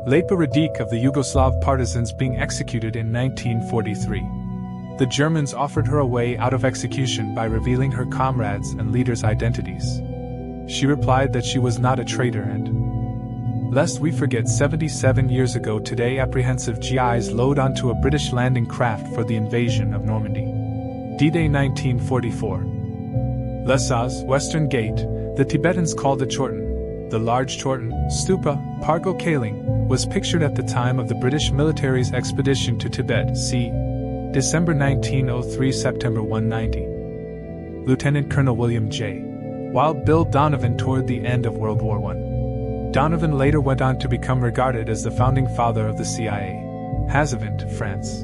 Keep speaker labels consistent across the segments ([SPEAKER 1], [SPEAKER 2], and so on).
[SPEAKER 1] Lepa Radic of the Yugoslav partisans being executed in 1943. The Germans offered her a way out of execution by revealing her comrades' and leaders' identities. She replied that she was not a traitor and, lest we forget, 77 years ago today apprehensive GIs load onto a British landing craft for the invasion of Normandy. D-Day 1944. Lesas, Western Gate, the Tibetans called it Chorten. The large Chorten, Stupa, Pargo Kaling, was pictured at the time of the British military's expedition to Tibet, c. December 1903 September 190. Lieutenant Colonel William J. Wild Bill Donovan toward the end of World War I. Donovan later went on to become regarded as the founding father of the CIA. Hazavint, France.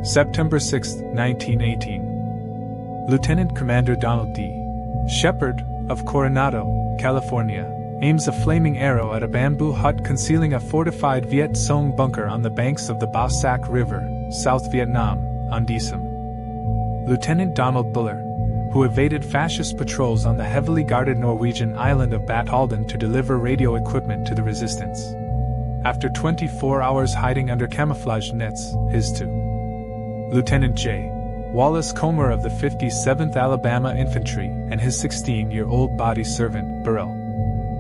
[SPEAKER 1] September 6, 1918. Lieutenant Commander Donald D. Shepard, of Coronado, California, aims a flaming arrow at a bamboo hut concealing a fortified Viet Cong bunker on the banks of the Ba Sac River, South Vietnam, on Disam. Lieutenant Donald Buller, who evaded fascist patrols on the heavily guarded Norwegian island of Bathalden to deliver radio equipment to the resistance. After 24 hours hiding under camouflage nets, his two. Lieutenant J. Wallace Comer of the 57th Alabama Infantry and his 16-year-old body servant, Burrell.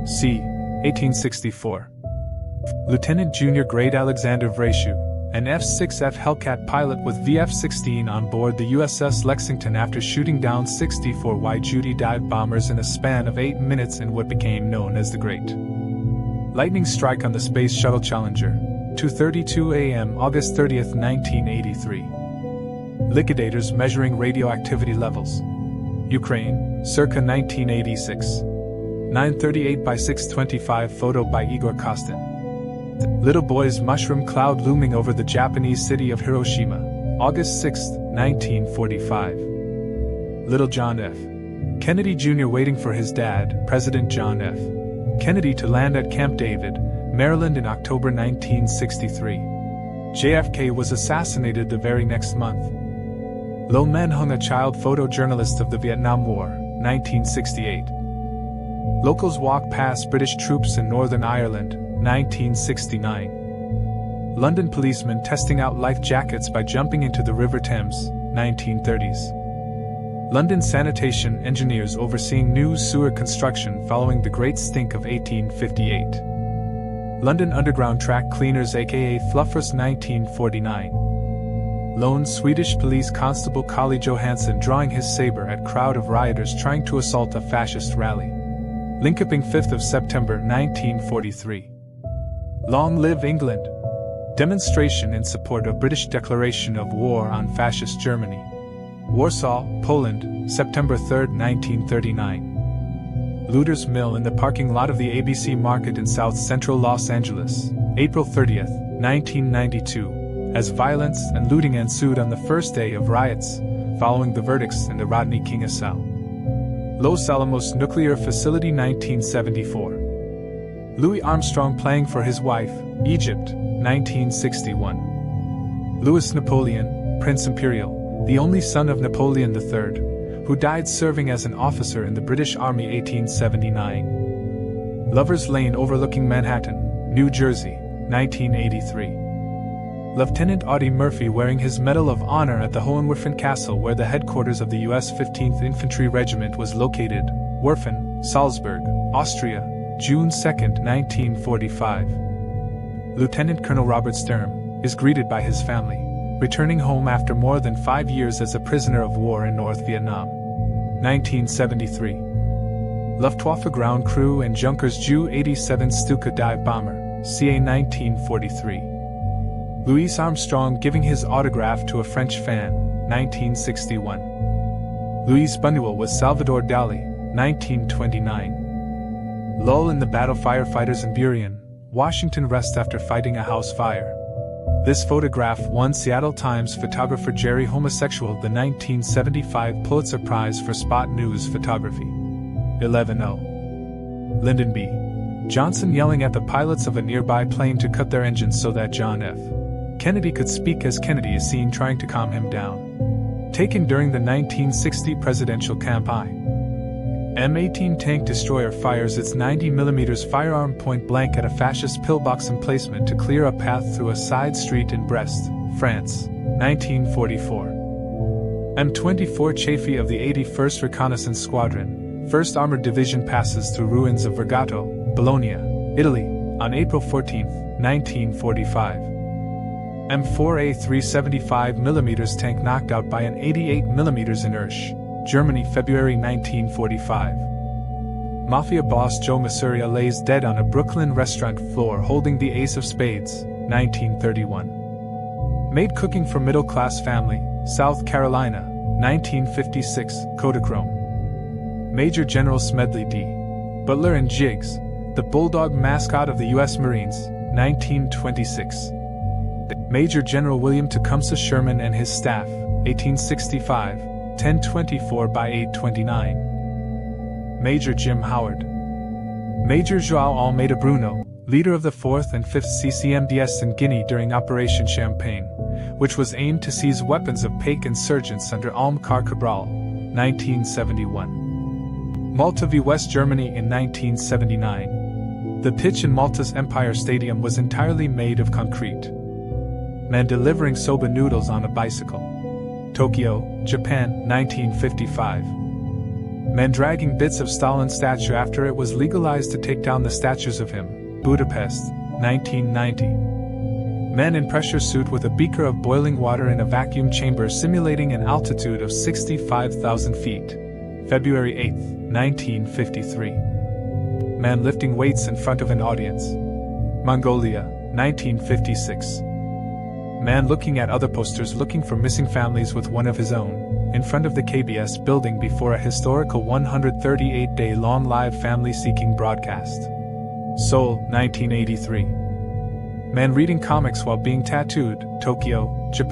[SPEAKER 1] c. 1864. Lieutenant Junior Grade Alexander Vrashu, an F-6F Hellcat pilot with VF-16 on board the USS Lexington after shooting down 64 wide-duty dive bombers in a span of 8 minutes in what became known as the Great Lightning Strike on the Space Shuttle Challenger, 2:32 a.m. August 30, 1983. Liquidators measuring radioactivity levels. Ukraine, circa 1986. 938 by 625 photo by Igor Kostin. Little boy's mushroom cloud looming over the Japanese city of Hiroshima, August 6, 1945. Little John F. Kennedy Jr. waiting for his dad, President John F. Kennedy, to land at Camp David, Maryland in October 1963. JFK was assassinated the very next month. Lo Men hung a child photojournalist of the Vietnam War, 1968. Locals walk past British troops in Northern Ireland, 1969. London policemen testing out life jackets by jumping into the River Thames, 1930s. London sanitation engineers overseeing new sewer construction following the Great Stink of 1858. London Underground track cleaners aka Fluffers, 1949. Lone Swedish police constable Kalle Johansson drawing his saber at crowd of rioters trying to assault a fascist rally. Linköping, 5th of September 1943. Long live England! Demonstration in support of British declaration of war on fascist Germany. Warsaw, Poland, September 3, 1939. Looters Mill in the parking lot of the ABC Market in South Central Los Angeles, April 30, 1992, as violence and looting ensued on the first day of riots, following the verdicts in the Rodney King assault. Los Alamos Nuclear Facility, 1974. Louis Armstrong playing for his wife, Egypt, 1961. Louis Napoleon, Prince Imperial, the only son of Napoleon III, who died serving as an officer in the British Army, 1879. Lover's Lane overlooking Manhattan, New Jersey, 1983. Lieutenant Audie Murphy wearing his Medal of Honor at the Hohenwerfen Castle where the headquarters of the U.S. 15th Infantry Regiment was located, Werfen, Salzburg, Austria, June 2, 1945. Lieutenant Colonel Robert Sturm is greeted by his family, returning home after more than 5 years as a prisoner of war in North Vietnam. 1973. Luftwaffe ground crew and Junkers Ju-87 Stuka dive bomber, ca. 1943. Louis Armstrong giving his autograph to a French fan, 1961. Luis Buñuel with Salvador Dali, 1929. Lull in the battle, firefighters in Burien, Washington rest after fighting a house fire. This photograph won Seattle Times photographer Jerry Homosexual the 1975 Pulitzer Prize for Spot News Photography. 11-0. Lyndon B. Johnson yelling at the pilots of a nearby plane to cut their engines so that John F. Kennedy could speak as Kennedy is seen trying to calm him down. Taken during the 1960 presidential campaign. M18 tank destroyer fires its 90mm firearm point blank at a fascist pillbox emplacement to clear a path through a side street in Brest, France, 1944. M24 Chaffee of the 81st Reconnaissance Squadron, 1st Armored Division passes through ruins of Vergato, Bologna, Italy, on April 14, 1945. M4A 375mm tank knocked out by an 88mm in Ursch, Germany, February 1945. Mafia boss Joe Masuria lays dead on a Brooklyn restaurant floor holding the ace of spades, 1931. Maid cooking for middle-class family, South Carolina, 1956, Kodachrome. Major General Smedley D. Butler and Jiggs, the Bulldog mascot of the U.S. Marines, 1926. Major General William Tecumseh Sherman and his staff, 1865, 1024 by 829. Major Jim Howard. Major João Almeida Bruno, leader of the 4th and 5th CCMDS in Guinea during Operation Champagne, which was aimed to seize weapons of PAIC insurgents under Amilcar Cabral, 1971. Malta v West Germany in 1979. The pitch in Malta's Empire Stadium was entirely made of concrete. Man delivering soba noodles on a bicycle. Tokyo, Japan, 1955. Men dragging bits of Stalin's statue after it was legalized to take down the statues of him, Budapest, 1990. Men in pressure suit with a beaker of boiling water in a vacuum chamber simulating an altitude of 65,000 feet, February 8, 1953. Man lifting weights in front of an audience. Mongolia, 1956. Man looking at other posters looking for missing families with one of his own, in front of the KBS building before a historical 138-day-long live family-seeking broadcast. Seoul, 1983. Man reading comics while being tattooed, Tokyo, Japan.